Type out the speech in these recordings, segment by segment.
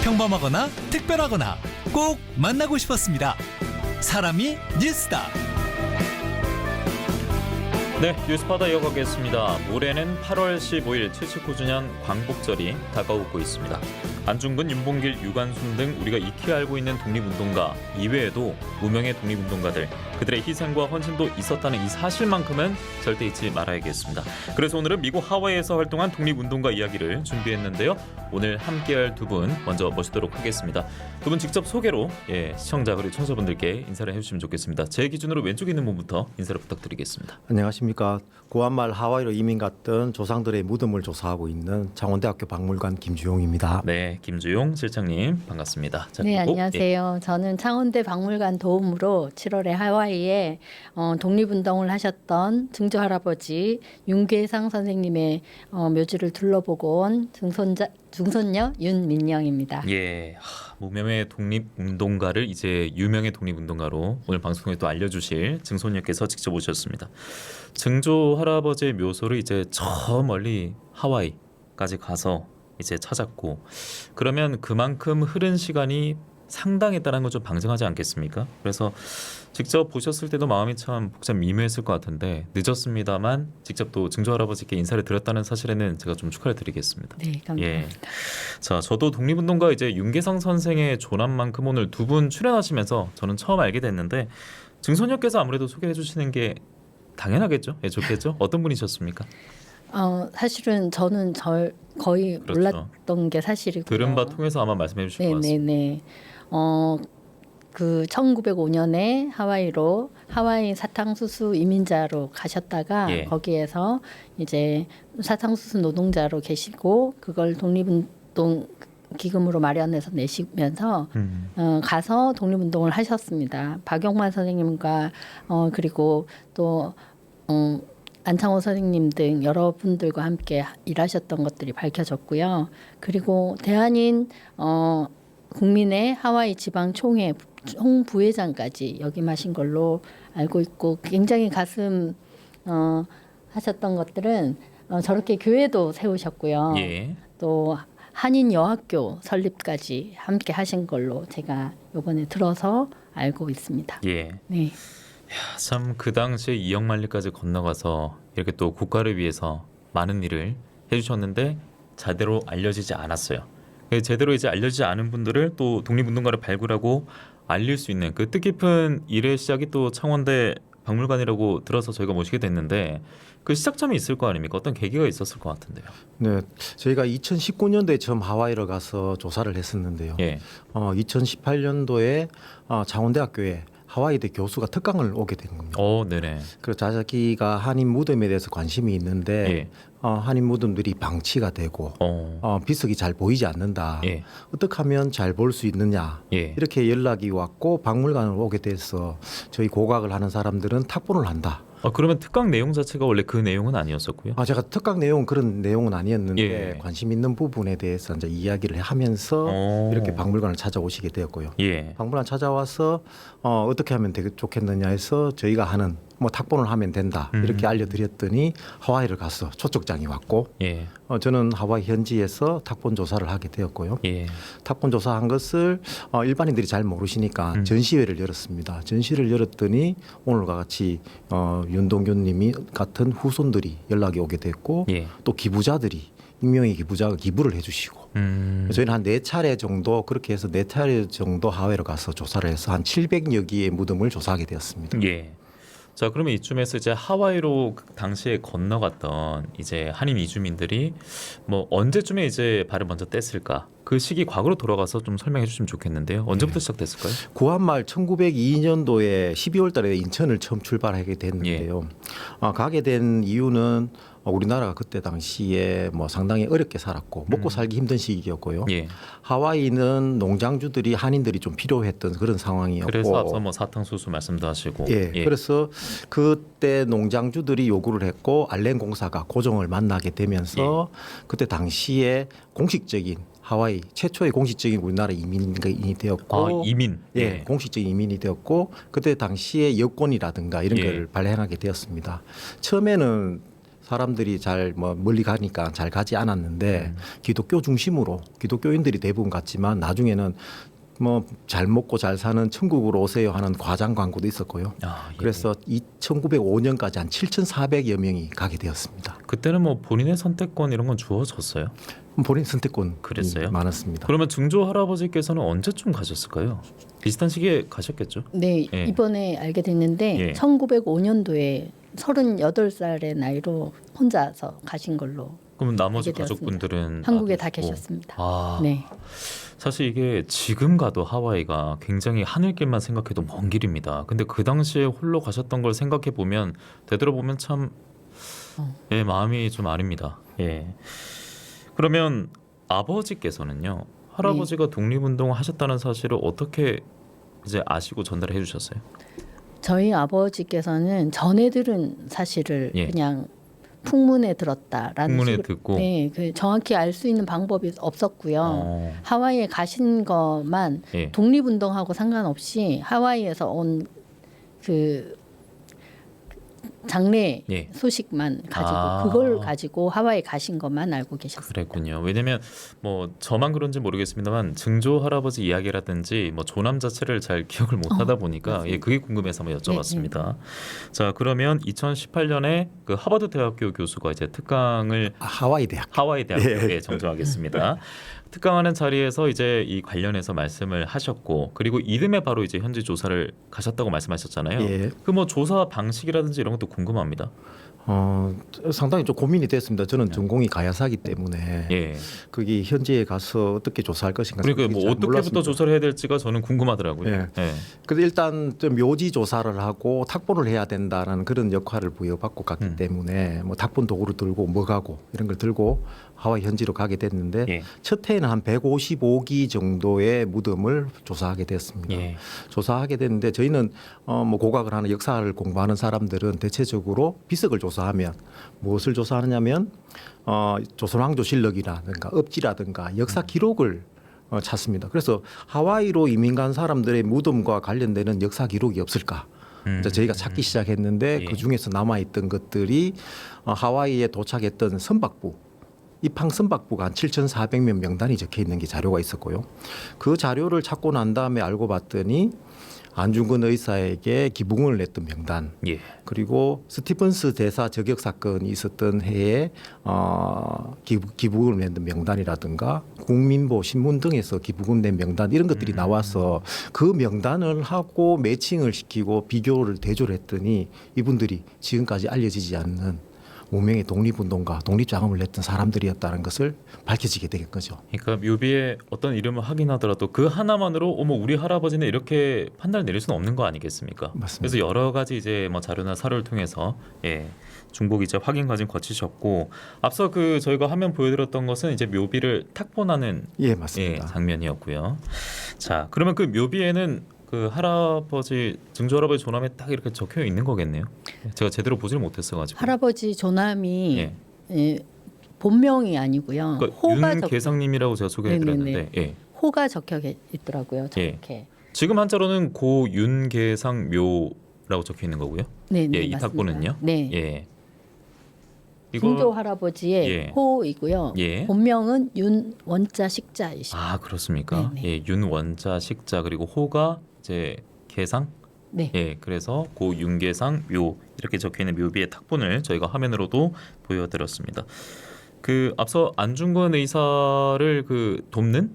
평범하거나 특별하거나 꼭 만나고 싶었습니다. 사람이 뉴스다. 네, 뉴스파다 이어가겠습니다. 올해는 8월 15일 79주년 광복절이 다가오고 있습니다. 안중근, 윤봉길, 유관순 등 우리가 익히 알고 있는 독립운동가 이외에도 무명의 독립운동가들, 그들의 희생과 헌신도 있었다는 이 사실만큼은 절대 잊지 말아야겠습니다. 그래서 오늘은 미국 하와이에서 활동한 독립운동가 이야기를 준비했는데요. 오늘 함께할 두 분 먼저 모시도록 하겠습니다. 두 분 직접 소개로 시청자 그리고 청소분들께 인사를 해주시면 좋겠습니다. 제 기준으로 왼쪽에 있는 분부터 인사를 부탁드리겠습니다. 안녕하십니까. 구한말 하와이로 이민 갔던 조상들의 무덤을 조사하고 있는 창원대학교 박물관 김주용입니다. 네, 김주용 실장님 반갑습니다. 자, 네, 그리고, 안녕하세요. 저는 창원대 박물관 도움으로 7월에 하와이에 독립운동을 하셨던 증조 할아버지 윤계상 선생님의 묘지를 둘러보고 온 중손녀 윤민영입니다. 무명의 독립운동가를 이제 유명의 독립운동가로 오늘 방송에 또 알려주실 증손녀께서 직접 오셨습니다. 증조 할아버지의 묘소를 이제 저 멀리 하와이까지 가서 이제 찾았고, 그러면 그만큼 흐른 시간이 상당했다는 건 좀 방증하지 않겠습니까? 그래서 직접 보셨을 때도 마음이 참 복잡 미묘했을 것 같은데 늦었습니다만 직접 또 증조 할아버지께 인사를 드렸다는 사실에는 제가 좀 축하를 드리겠습니다. 네, 감사합니다. 자, 저도 독립운동가 이제 윤계상 선생의 조남만큼 오늘 두 분 출연하시면서 저는 처음 알게 됐는데 증손녀께서 아무래도 소개해 주시는 게 당연하겠죠? 좋겠죠? 어떤 분이셨습니까? 사실은 저는 거의 그렇죠. 몰랐던 게 사실이고요. 들은 바 통해서 아마 말씀해 주실 것 같습니다. 네네네. 그 1905년에 하와이로 하와이 사탕수수 이민자로 가셨다가 거기에서 이제 사탕수수 노동자로 계시고 그걸 독립운동 기금으로 마련해서 내시면서 가서 독립운동을 하셨습니다. 박용만 선생님과 그리고 또 안창호 선생님 등 여러분들과 함께 일하셨던 것들이 밝혀졌고요. 그리고 대한인 국민의 하와이 지방 총회 총부회장까지 역임하신 걸로 알고 있고, 굉장히 가슴 하셨던 것들은 저렇게 교회도 세우셨고요. 또 한인 여학교 설립까지 함께 하신 걸로 제가 이번에 들어서 알고 있습니다. 네. 참 그 당시에 이역만리까지 건너가서 이렇게 또 국가를 위해서 많은 일을 해주셨는데 제대로 알려지지 않았어요. 제대로 이제 알려지지 않은 분들을 또 독립운동가를 발굴하고 알릴 수 있는 그 뜻깊은 일의 시작이 또 창원대 박물관이라고 들어서 저희가 모시게 됐는데 그 시작점이 있을 거 아닙니까? 어떤 계기가 있었을 것 같은데요. 네, 저희가 2019년도에 처음 하와이를 가서 조사를 했었는데요. 2018년도에 창원대학교에 하와이대 교수가 특강을 오게 된 겁니다. 네네. 그래서 자기가 한인 무덤에 대해서 관심이 있는데 한인 무덤들이 방치가 되고 비석이 잘 보이지 않는다. 어떻게 하면 잘 볼 수 있느냐. 이렇게 연락이 왔고 박물관을 오게 돼서 저희 고각을 하는 사람들은 탁본을 한다. 그러면 특강 내용 자체가 원래 그 내용은 아니었었고요? 제가 특강 내용 그런 내용은 아니었는데 관심 있는 부분에 대해서 이제 이야기를 하면서 이렇게 박물관을 찾아오시게 되었고요. 박물관 찾아와서 어떻게 하면 되게 좋겠느냐 해서 저희가 하는 탁본을 하면 된다 이렇게 알려드렸더니 하와이를 가서 초청장이 왔고 저는 하와이 현지에서 탁본 조사를 하게 되었고요. 탁본 조사한 것을 일반인들이 잘 모르시니까 전시회를 열었습니다. 전시회를 열었더니 오늘과 같이 윤동균님이 같은 후손들이 연락이 오게 됐고 또 기부자들이 익명의 기부자가 기부를 해주시고 저희는 한 4차례 정도 그렇게 해서 4차례 정도 하와이로 가서 조사를 해서 한 700여 개의 무덤을 조사하게 되었습니다. 자, 그러면 이쯤에서 이제 하와이로 당시에 건너갔던 이제 한인 이주민들이 언제쯤에 이제 발을 먼저 뗐을까? 그 시기 과거로 돌아가서 좀 설명해 주시면 좋겠는데요. 언제부터 시작됐을까요? 구한말 1902년도에 12월 달에 인천을 처음 출발하게 됐는데요. 가게 된 이유는 우리나라가 그때 당시에 상당히 어렵게 살았고 먹고 살기 힘든 시기였고요. 하와이는 농장주들이 한인들이 좀 필요했던 그런 상황이었고, 그래서 앞서 사탕수수 말씀도 하시고 그래서 그때 농장주들이 요구를 했고 알렌 공사가 고종을 만나게 되면서 그때 당시에 공식적인 하와이 최초의 공식적인 우리나라 이민이 되었고 공식적인 이민이 되었고 그때 당시에 여권이라든가 이런 걸 발행하게 되었습니다. 처음에는 사람들이 잘 뭐 멀리 가니까 잘 가지 않았는데 기독교 중심으로 기독교인들이 대부분 갔지만 나중에는 뭐 잘 먹고 잘 사는 천국으로 오세요 하는 과장 광고도 있었고요. 예. 그래서 1905년까지 한 7,400여 명이 가게 되었습니다. 그때는 뭐 본인의 선택권 이런 건 주어졌어요? 본인 선택권이 그랬어요? 많았습니다. 그러면 증조 할아버지께서는 언제쯤 가셨을까요? 비슷한 시기에 가셨겠죠? 네, 예. 이번에 알게 됐는데 예. 1905년도에 38살의 나이로 혼자서 가신 걸로 그럼 나머지 알게 되었습니다. 가족분들은 한국에 다 계시고. 계셨습니다. 아, 네. 사실 이게 지금 가도 하와이가 굉장히 하늘길만 생각해도 먼 길입니다. 근데 그 당시에 홀로 가셨던 걸 생각해 보면 되돌아보면 참 예, 마음이 좀 아립니다. 예. 그러면 아버지께서는요, 할아버지가 독립운동 하셨다는 사실을 어떻게 이제 아시고 전달해 주셨어요? 저희 아버지께서는 전해들은 사실을 예. 그냥 풍문에 들었다라는 풍문에 식으로 듣고. 네, 그 정확히 알 수 있는 방법이 없었고요. 하와이에 가신 것만 예. 독립운동하고 상관없이 하와이에서 온 그 장례 예. 소식만 가지고 아. 그걸 가지고 하와이 가신 것만 알고 계셨어요. 그랬군요. 왜냐면 뭐 저만 그런지 모르겠습니다만 증조 할아버지 이야기라든지 뭐 조남 자체를 잘 기억을 못하다 보니까 예, 그게 궁금해서 한번 여쭤봤습니다. 자, 그러면 2018년에 그 하버드 대학교 교수가 이제 특강을 하와이 대학교에 정정하겠습니다. 특강하는 자리에서 이제 이 관련해서 말씀을 하셨고, 그리고 이듬해 바로 이제 현지 조사를 가셨다고 말씀하셨잖아요. 예. 그 뭐 조사 방식이라든지 이런 것도 궁금합니다. 상당히 좀 고민이 됐습니다. 저는 전공이 가야사기 때문에 예. 거기 현지에 가서 어떻게 조사할 것인가. 그러니까 뭐 잘 어떻게부터 몰랐습니다. 조사를 해야 될지가 저는 궁금하더라고요. 예. 예. 그래서 일단 좀 묘지 조사를 하고 탁본을 해야 된다라는 그런 역할을 부여받고 갔기 때문에 뭐 탁본 도구를 들고 뭐 가고 이런 걸 들고 하와이 현지로 가게 됐는데 예. 첫 해에는 한 155기 정도의 무덤을 조사하게 됐습니다. 예. 조사하게 됐는데 저희는 뭐 고각을 하는 역사를 공부하는 사람들은 대체적으로 비석을 조사하면 무엇을 조사하느냐면 조선왕조실록이라든가 업지라든가 역사 기록을 찾습니다. 그래서 하와이로 이민 간 사람들의 무덤과 관련되는 역사 기록이 없을까? 이제 저희가 찾기 시작했는데 예. 그 중에서 남아있던 것들이 하와이에 도착했던 선박부, 입항 선박부가 한 7,400명 명단이 적혀 있는 게 자료가 있었고요. 그 자료를 찾고 난 다음에 알고 봤더니 안중근 의사에게 기부금을 냈던 명단, 예. 그리고 스티븐스 대사 저격 사건이 있었던 해에 기부금을 냈던 명단이라든가 국민보 신문 등에서 기부금 낸 명단 이런 것들이 나와서 그 명단을 하고 매칭을 시키고 비교를 대조를 했더니 이분들이 지금까지 알려지지 않는 무명의 독립운동가, 독립자금을 냈던 사람들이었다는 것을 밝혀지게 된 거죠. 그러니까 묘비에 어떤 이름을 확인하더라도 그 하나만으로 우리 할아버지는 이렇게 판단을 내릴 수는 없는 거 아니겠습니까? 맞습니다. 그래서 여러 가지 이제 뭐 자료나 사료를 통해서 예, 중복 이제 확인 과정 거치셨고, 앞서 그 저희가 화면 보여드렸던 것은 이제 묘비를 탁본하는 예, 맞습니다. 장면이었고요. 자, 그러면 그 묘비에는 그 할아버지 증조 할아버지 조남에 딱 이렇게 적혀 있는 거겠네요. 제가 제대로 보지를 못했어가지고. 할아버지 조남이 예. 본명이 아니고요. 그러니까 호가 윤계상님이라고 제가 소개해드렸는데, 네네네. 예. 호가 적혀 있더라고요. 예. 저렇게. 지금 한자로는 고 윤계상묘라고 적혀 있는 거고요. 네, 네, 예, 이 맞습니다. 탁본은요. 네. 예. 증조 할아버지의 예. 호이고요. 예. 본명은 윤원자 식자이십니다. 아, 그렇습니까? 네네. 예, 윤원자 식자 그리고 호가 이제 계상. 네. 예, 그래서 고 윤계상 묘 이렇게 적혀 있는 묘비의 탁본을 저희가 화면으로도 보여드렸습니다. 그 앞서 안중근 의사를 그 돕는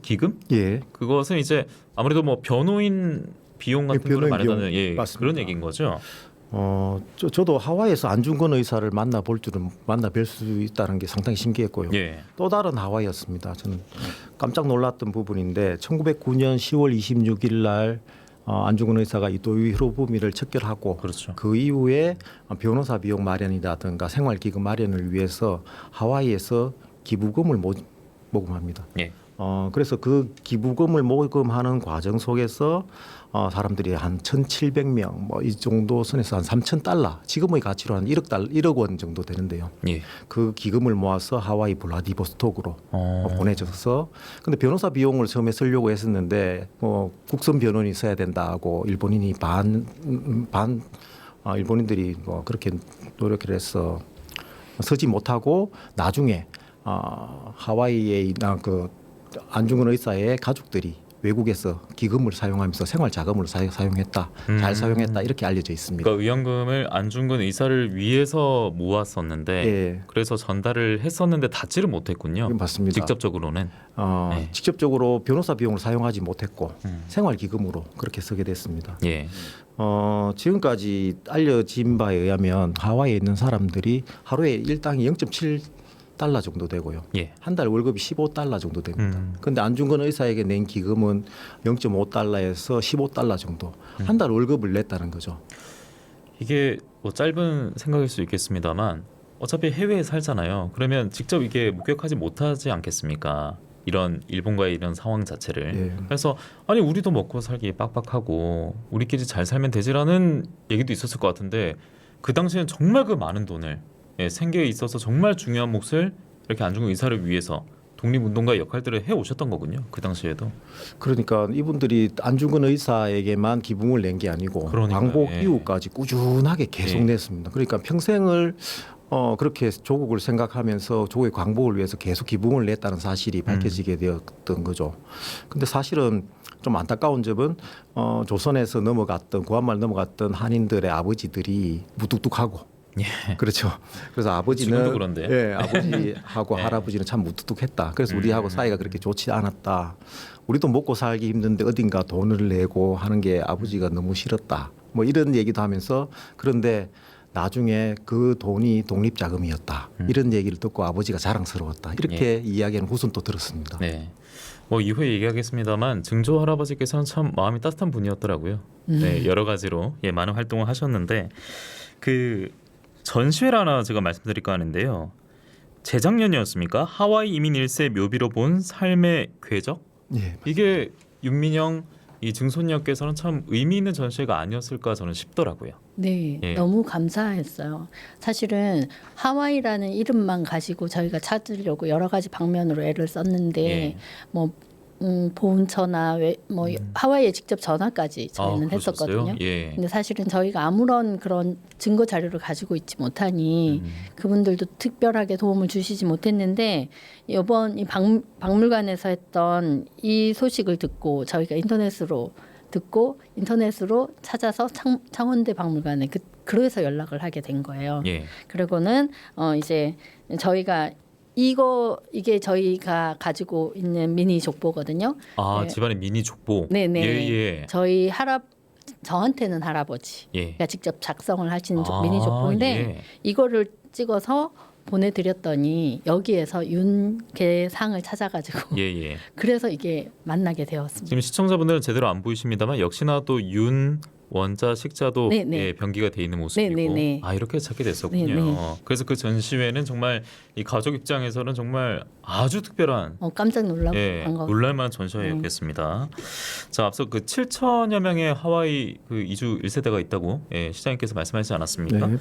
기금 예. 그것은 이제 아무래도 뭐 변호인 비용 같은 거를 변호인 마련하는 비용, 맞습니다. 그런 얘기인 거죠. 저도 하와이에서 안중근 의사를 만나볼 줄은 만나뵐 수 있다는 게 상당히 신기했고요. 예. 또 다른 하와이였습니다. 저는 깜짝 놀랐던 부분인데 1909년 10월 26일 날 안중근 의사가 이토유 히로부미를 척결하고 그렇죠. 그 이후에 변호사 비용 마련이라든가 생활기금 마련을 위해서 하와이에서 기부금을 모금합니다. 예. 그래서 그 기부금을 모금하는 과정 속에서 사람들이 한 1,700명 뭐 이 정도 선에서 한 3,000달러, 지금의 가치로 한 1억 원 정도 되는데요. 예. 그 기금을 모아서 하와이 블라디보스톡으로 보내줘서, 근데 변호사 비용을 처음에 쓰려고 했었는데 뭐 국선 변호인이 써야 된다고 일본인이 일본인들이 뭐 그렇게 노력을 해서 서지 못하고 나중에 하와이에 있는 그 안중근 의사의 가족들이 외국에서 기금을 사용하면서 생활 자금으로 사용했다, 잘 사용했다 이렇게 알려져 있습니다. 그러니까 의연금을 안중근 의사를 위해서 모았었는데 예. 그래서 전달을 했었는데 닫지를 못했군요. 맞습니다. 직접적으로는 네. 직접적으로 변호사 비용을 사용하지 못했고 생활 기금으로 그렇게 쓰게 됐습니다. 예. 지금까지 알려진 바에 의하면 하와이에 있는 사람들이 하루에 일당이 0.7달러 정도 되고요. 예. 한 달 월급이 15달러 정도 됩니다. 그런데 안중근 의사에게 낸 기금은 0.5달러에서 15달러 정도 한 달 월급을 냈다는 거죠. 이게 뭐 짧은 생각일 수 있겠습니다만 어차피 해외에 살잖아요. 그러면 직접 이게 목격하지 못하지 않겠습니까? 이런 일본과의 이런 상황 자체를. 예. 그래서 아니 우리도 먹고 살기 빡빡하고 우리끼리 잘 살면 되지라는 얘기도 있었을 것 같은데 그 당시에는 정말 그 많은 돈을 생계에 있어서 정말 중요한 몫을 이렇게 안중근 의사를 위해서 독립운동가의 역할들을 해오셨던 거군요. 그 당시에도. 그러니까 이분들이 안중근 의사에게만 기부금을 낸 게 아니고 그러니까요. 광복 예. 이후까지 꾸준하게 계속 예. 냈습니다. 그러니까 평생을 그렇게 조국을 생각하면서 조국의 광복을 위해서 계속 기부금을 냈다는 사실이 밝혀지게 되었던 거죠. 근데 사실은 좀 안타까운 점은 조선에서 넘어갔던 구한말 넘어갔던 한인들의 아버지들이 무뚝뚝하고 예. 그렇죠. 그래서 아버지는 지금도 그런데요. 예, 아버지하고 예. 할아버지는 참 무뚝뚝했다. 그래서 우리하고 사이가 그렇게 좋지 않았다. 우리도 먹고 살기 힘든데 어딘가 돈을 내고 하는 게 아버지가 너무 싫었다. 뭐 이런 얘기도 하면서 그런데 나중에 그 돈이 독립자금이었다. 이런 얘기를 듣고 아버지가 자랑스러웠다. 이렇게 이야기하는 후손 또 들었습니다. 네. 뭐 이후에 얘기하겠습니다만 증조 할아버지께서는 참 마음이 따뜻한 분이었더라고요. 네, 여러 가지로 많은 활동을 하셨는데 그 전시회를 하나 제가 말씀드릴까 하는데요. 재작년이었습니까? 하와이 이민 1세 묘비로 본 삶의 궤적? 예. 이게 윤민영 이 증손녀께서는 참 의미 있는 전시회가 아니었을까 저는 싶더라고요. 네, 예. 너무 감사했어요. 사실은 하와이라는 이름만 가지고 저희가 찾으려고 여러 가지 방면으로 애를 썼는데 예. 뭐 보훈처나 하와이에 직접 전화까지 저희는 그러셨어요? 했었거든요. 예. 근데 사실은 저희가 아무런 그런 증거 자료를 가지고 있지 못하니 그분들도 특별하게 도움을 주시지 못했는데 이번 이 박물관에서 했던 이 소식을 듣고 저희가 인터넷으로 찾아서 창원대 박물관에 그래서 연락을 하게 된 거예요. 예. 그리고는 이제 저희가 이게 저희가 가지고 있는 미니 족보거든요. 네. 집안의 미니 족보. 네네. 예. 저희 저한테는 할아버지가 예. 직접 작성을 하신 미니 족보인데 예. 이거를 찍어서 보내드렸더니 여기에서 윤계상을 찾아가지고 예. 그래서 이게 만나게 되었습니다. 지금 시청자분들은 제대로 안 보이십니다만 역시나 또 윤 원자 식자도 네네. 병기가 돼 있는 모습이고 네네네. 이렇게 찾게 됐었군요. 네네. 그래서 그 전시회는 정말 이 가족 입장에서는 정말 아주 특별한 깜짝 놀란 거. 놀랄만한 전시회였겠습니다. 자, 앞서 그 7천여 명의 하와이 그 이주 1세대가 있다고 시장님께서 말씀하시지 않았습니까? 네.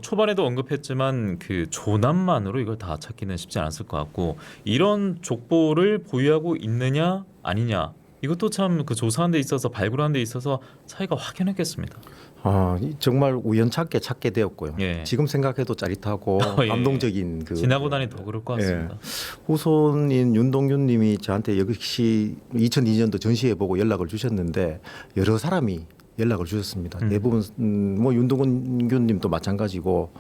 초반에도 언급했지만 그 조남만으로 이걸 다 찾기는 쉽지 않았을 것 같고 이런 족보를 보유하고 있느냐 아니냐 이것도 참 그 조사하는 데 있어서 발굴하는 데 있어서 차이가 확연했겠습니다. 정말 우연찮게 찾게 되었고요. 예. 지금 생각해도 짜릿하고 예. 감동적인 지나고 나니 더 그럴 것 같습니다. 후손인 윤동균님이 저한테 역시 2002년도 전시회 보고 연락을 주셨는데 여러 사람이 연락을 주셨습니다. 대부분 뭐 윤동균님도 마찬가지고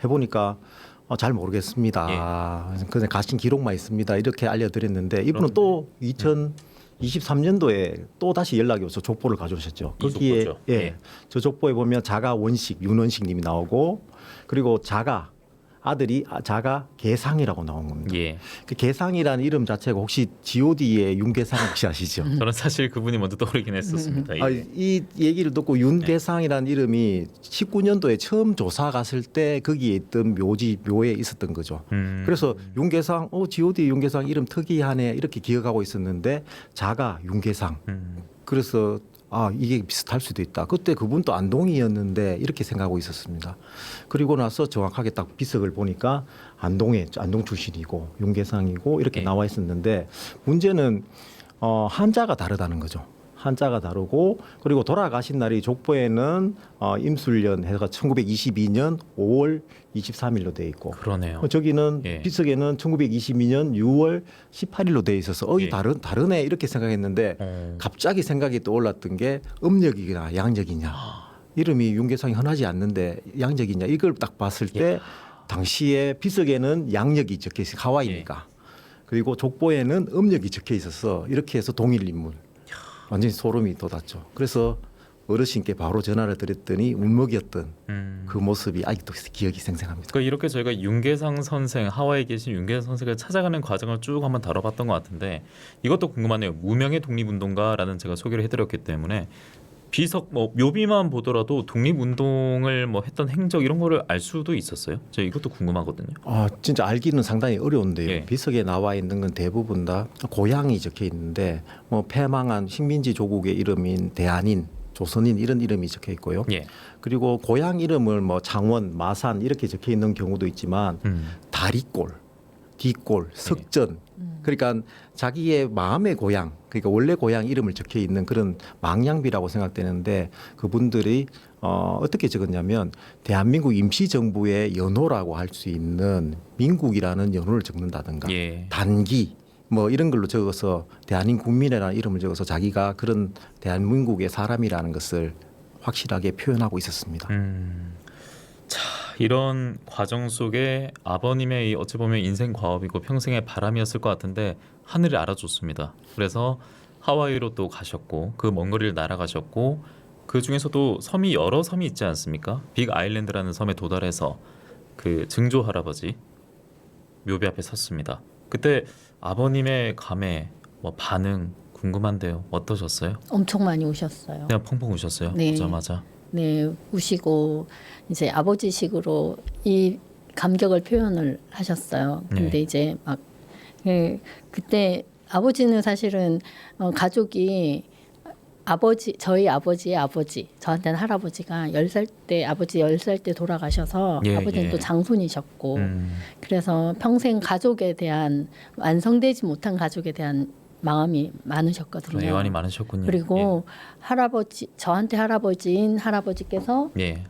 해보니까 잘 모르겠습니다. 그냥 가신 기록만 있습니다. 이렇게 알려드렸는데 이분은 또 2023년도에 또 다시 연락이 와서 족보를 가져오셨죠. 거기에 족보죠. 저 족보에 보면 자가 원식 윤원식님이 나오고 그리고 자가 아들이 자가 계상이라고 나온 겁니다. 그 계상이라는 이름 자체가 혹시 G.O.D의 윤계상 혹시 아시죠? 저는 사실 그분이 먼저 떠오르긴 했었습니다. 이 얘기를 듣고 윤계상이라는 이름이 19년도에 처음 조사 갔을 때 거기에 있던 묘에 있었던 거죠. 그래서 윤계상, G.O.D 윤계상 이름 특이하네 이렇게 기억하고 있었는데 자가 윤계상. 그래서 이게 비슷할 수도 있다. 그때 그분도 안동이었는데 이렇게 생각하고 있었습니다. 그리고 나서 정확하게 딱 비석을 보니까 안동 출신이고 윤계상이고 이렇게 나와 있었는데 문제는 한자가 다르다는 거죠. 한자가 다르고 그리고 돌아가신 날이 족보에는 임술년 해가 1922년 5월 23일로 돼 있고 그러네요. 저기는 예. 비석에는 1922년 6월 18일로 돼 있어서 예. 다르네 이렇게 생각했는데 갑자기 생각이 떠올랐던 게 음력이냐 양력이냐 이름이 윤계상이 흔하지 않는데 양력이냐 이걸 딱 봤을 때 당시에 비석에는 양력이 적혀 있어요. 하와이니까. 그리고 족보에는 음력이 적혀 있어서 이렇게 해서 동일 인물. 완전히 소름이 돋았죠. 그래서 어르신께 바로 전화를 드렸더니 운먹이었던 그 모습이 아직도 기억이 생생합니다. 그러니까 이렇게 저희가 윤계상 선생, 하와이에 계신 윤계상 선생을 찾아가는 과정을 쭉 한번 다뤄봤던 것 같은데 이것도 궁금하네요. 무명의 독립운동가라는 제가 소개를 해드렸기 때문에 비석 뭐 묘비만 보더라도 독립운동을 뭐 했던 행적 이런 거를 알 수도 있었어요. 저 이것도 궁금하거든요. 진짜 알기는 상당히 어려운데요. 예. 비석에 나와 있는 건 대부분 다 고향이 적혀 있는데 뭐 패망한 식민지 조국의 이름인 대한인, 조선인 이런 이름이 적혀 있고요. 예. 그리고 고향 이름을 뭐 창원, 마산 이렇게 적혀 있는 경우도 있지만 다리꼴, 뒷골, 석전 그러니까 자기의 마음의 고향 그러니까 원래 고향 이름을 적혀 있는 그런 망량비라고 생각되는데 그분들이 어떻게 적었냐면 대한민국 임시정부의 연호라고 할 수 있는 민국이라는 연호를 적는다든가 예. 단기 뭐 이런 걸로 적어서 대한민 국민이라는 이름을 적어서 자기가 그런 대한민국의 사람이라는 것을 확실하게 표현하고 있었습니다. 자, 이런 과정 속에 아버님의 어찌 보면 인생 과업이고 평생의 바람이었을 것 같은데 하늘이 알아줬습니다. 그래서 하와이로 또 가셨고 그 먼 거리를 날아가셨고 그 중에서도 섬이 여러 섬이 있지 않습니까? 빅 아일랜드라는 섬에 도달해서 그 증조 할아버지 묘비 앞에 섰습니다. 그때 아버님의 감회, 뭐 반응 궁금한데요. 어떠셨어요? 엄청 많이 우셨어요. 그냥 펑펑 우셨어요? 네. 보자마자. 네, 우시고 이제 아버지식으로 이 감격을 표현을 하셨어요. 근데 네. 이제 막 그때 아버지는 사실은 가족이 저희 아버지의 아버지, 저한테는 할아버지가 10살 때 아버지 10살 때 돌아가셔서 예, 아버지는 예. 또 장손이셨고 그래서 평생 가족에 대한 완성되지 못한 가족에 대한 마음이 많으셨거든요. 애환이 많으셨군요. 그리고 저한테 할아버지인 할아버지께서 예.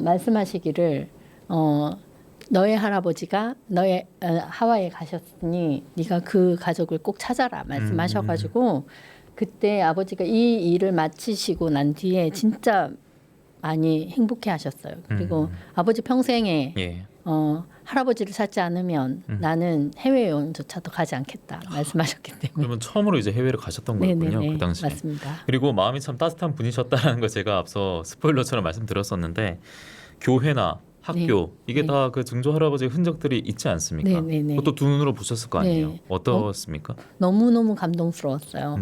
말씀하시기를 너의 할아버지가 하와이에 가셨으니 네가 그 가족을 꼭 찾아라 말씀하셔가지고 그때 아버지가 이 일을 마치시고 난 뒤에 진짜 많이 행복해하셨어요. 그리고 아버지 평생에 예. 할아버지를 찾지 않으면 나는 해외여행조차도 가지 않겠다 말씀하셨기 때문에. 그러면 처음으로 이제 해외를 가셨던 거였군요. 네네네, 그 당시에. 맞습니다. 그리고 마음이 참 따뜻한 분이셨다는 거 제가 앞서 스포일러처럼 말씀드렸었는데 교회나 학교 이게 네. 다 그 증조 할아버지의 흔적들이 있지 않습니까? 네네네. 그것도 두 눈으로 보셨을 거 아니에요. 네. 어떠셨습니까? 너무너무 감동스러웠어요.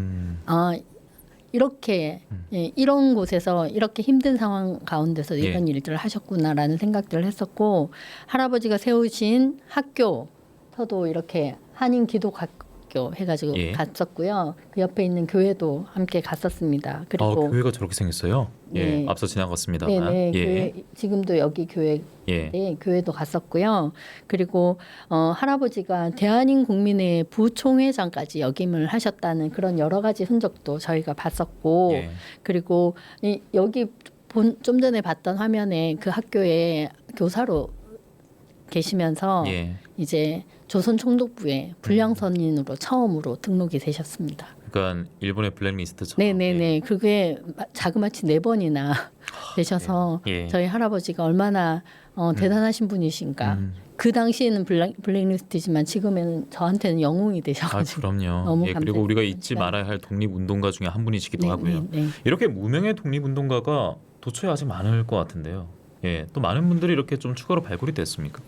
이렇게 이런 곳에서 이렇게 힘든 상황 가운데서 이런 일들을 하셨구나라는 생각들을 했었고 할아버지가 세우신 학교서도 이렇게 한인 기독학교 해가지고 갔었고요. 그 옆에 있는 교회도 함께 갔었습니다. 그리고 교회가 저렇게 생겼어요. 네. 예, 앞서 지나갔습니다만. 네네. 교회, 지금도 여기 교회 교회도 갔었고요. 그리고 할아버지가 대한인 국민회 부총회장까지 역임을 하셨다는 그런 여러 가지 흔적도 저희가 봤었고, 그리고 여기 좀 전에 봤던 화면에 그 학교에 교사로 계시면서 이제 조선 총독부에 불량선인으로 처음으로 등록이 되셨습니다. 그러니까 일본의 블랙리스트죠. 네네네. 그게 자그마치 4번이나 되셔서 저희 할아버지가 얼마나 대단하신 분이신가. 그 당시에는 블랙리스트지만 지금에는 저한테는 영웅이 되셔가지고. 그럼요. 너무 그리고 우리가 잊지 말아야 할 독립운동가 중에 한 분이시기도 하고요. 네. 이렇게 무명의 독립운동가가 도처에 아직 많을 것 같은데요. 또 많은 분들이 이렇게 좀 추가로 발굴이 됐습니까?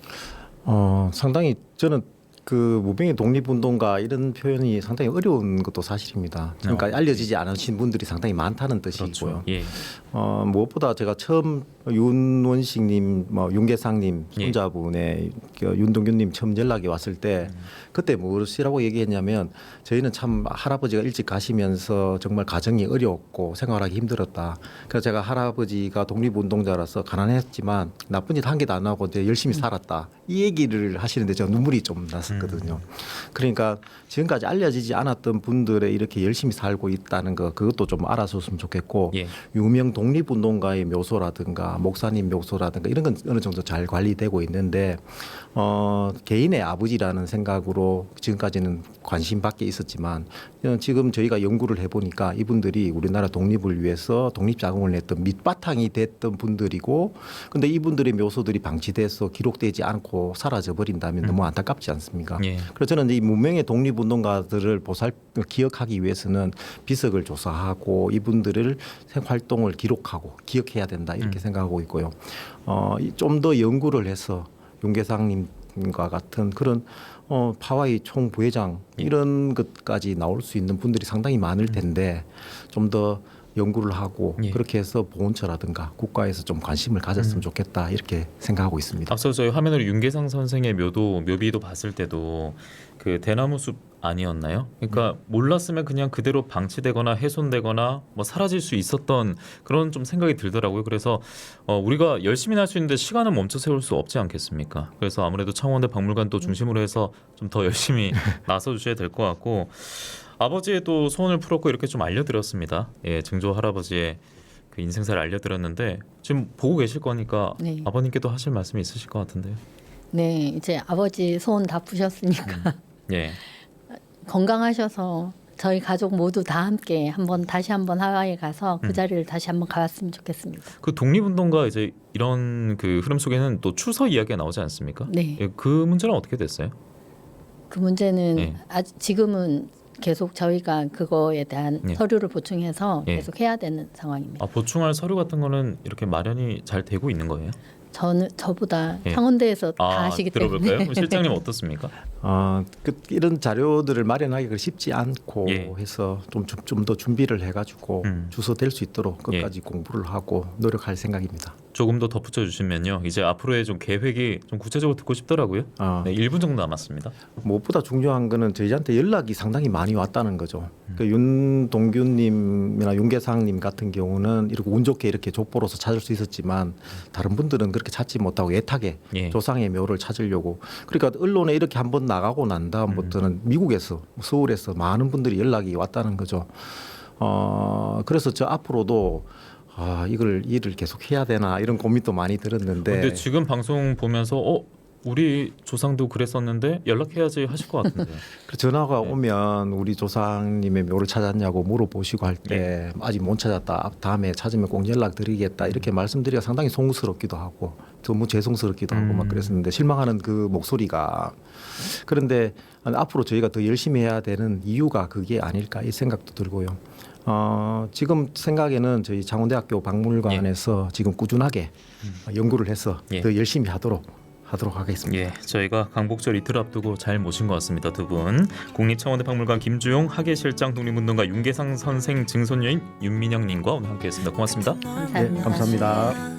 상당히 저는 그 무명의 독립운동가 이런 표현이 상당히 어려운 것도 사실입니다. 그러니까 알려지지 않으신 분들이 상당히 많다는 뜻이고요. 그렇죠. 무엇보다 제가 처음 윤원식님, 윤계상님 손자분의 윤동균님 처음 연락이 왔을 때 그때 무엇이라고 얘기했냐면 저희는 참 할아버지가 일찍 가시면서 정말 가정이 어려웠고 생활하기 힘들었다. 그래서 제가 할아버지가 독립운동자라서 가난했지만 나쁜 짓 한 개도 안 하고 이제 열심히 살았다. 이 얘기를 하시는데 제가 눈물이 좀 났었거든요. 그러니까 지금까지 알려지지 않았던 분들의 이렇게 열심히 살고 있다는 거 그것도 좀 알아줬으면 좋겠고 예. 유명 독립운동가의 묘소라든가 목사님 묘소라든가 이런 건 어느 정도 잘 관리되고 있는데 개인의 아버지라는 생각으로 지금까지는 관심 밖에 있었지만 지금 저희가 연구를 해보니까 이분들이 우리나라 독립을 위해서 독립자금을 냈던 밑바탕이 됐던 분들이고 근데 이분들의 묘소들이 방치돼서 기록되지 않고 사라져 버린다면 너무 안타깝지 않습니까? 예. 그래서 저는 이 무명의 독립운동가들을 기억하기 위해서는 비석을 조사하고 이분들을 생활동을 기록하고 기억해야 된다 이렇게 생각하고 있고요. 좀 더 연구를 해서 윤계상님과 같은 그런 파와이 총부회장 이런 것까지 나올 수 있는 분들이 상당히 많을 텐데 좀 더 연구를 하고 그렇게 해서 보훈처라든가 국가에서 좀 관심을 가졌으면 좋겠다 이렇게 생각하고 있습니다. 앞서 저희 화면으로 윤계상 선생의 묘비도 봤을 때도 그 대나무 숲 아니었나요? 그러니까 몰랐으면 그냥 그대로 방치되거나 훼손되거나 뭐 사라질 수 있었던 그런 좀 생각이 들더라고요. 그래서 우리가 열심히 할 수 있는데 시간은 멈춰 세울 수 없지 않겠습니까? 그래서 아무래도 창원대 박물관도 중심으로 해서 좀 더 열심히 나서 주셔야 될 것 같고 아버지의 또 소원을 풀었고 이렇게 좀 알려드렸습니다. 예, 증조 할아버지의 그 인생사를 알려드렸는데 지금 보고 계실 거니까 네. 아버님께도 하실 말씀이 있으실 것 같은데요. 네, 이제 아버지 소원 다 푸셨으니까 예. 건강하셔서 저희 가족 모두 다 함께 다시 한번 하와이에 가서 그 자리를 다시 한번 가봤으면 좋겠습니다. 그 독립운동가 이제 이런 그 흐름 속에는 또 추서 이야기가 나오지 않습니까? 네. 예, 그 문제는 어떻게 됐어요? 그 문제는 네. 지금은 계속 저희가 그거에 대한 예. 서류를 보충해서 예. 계속 해야 되는 상황입니다. 보충할 서류 같은 거는 이렇게 마련이 잘 되고 있는 거예요? 저보다 예. 창원대에서 다 하시기 들어볼까요? 때문에 그럼 실장님 어떻습니까? 이런 자료들을 마련하기가 쉽지 않고 예. 해서 좀 더 준비를 해가지고 주소될 수 있도록 끝까지 예. 공부를 하고 노력할 생각입니다. 조금 더 덧붙여 주시면요. 이제 앞으로의 좀 계획이 좀 구체적으로 듣고 싶더라고요. 네, 1분 정도 남았습니다. 무엇보다 중요한 거는 저희한테 연락이 상당히 많이 왔다는 거죠. 그 윤동균님이나 윤계상님 같은 경우는 이렇게 운 좋게 이렇게 족보로서 찾을 수 있었지만 다른 분들은 그렇게 찾지 못하고 애타게 예. 조상의 묘를 찾으려고 그러니까 언론에 이렇게 한번 나가고 난 다음부터는 미국에서 서울에서 많은 분들이 연락이 왔다는 거죠. 그래서 저 앞으로도 일을 계속 해야 되나 이런 고민도 많이 들었는데. 근데 지금 방송 보면서 우리 조상도 그랬었는데 연락해야지 하실 것 같은데. 전화가 네. 오면 우리 조상님의 묘를 찾았냐고 물어보시고 할 때 아직 못 찾았다. 다음에 찾으면 꼭 연락드리겠다. 이렇게 말씀드리기가 상당히 송구스럽기도 하고 너무 죄송스럽기도 하고 막 그랬었는데 실망하는 그 목소리가 그런데 앞으로 저희가 더 열심히 해야 되는 이유가 그게 아닐까 이 생각도 들고요. 지금 생각에는 저희 창원대학교 박물관에서 지금 꾸준하게 연구를 해서 더 열심히 하도록 하겠습니다. 예, 저희가 광복절 이틀 앞두고 잘 모신 것 같습니다. 두 분. 국립창원대 박물관 김주용 학예실장 독립운동가 윤계상 선생 증손녀인 윤민영님과 오늘 함께했습니다. 고맙습니다. 감사합니다. 감사합니다.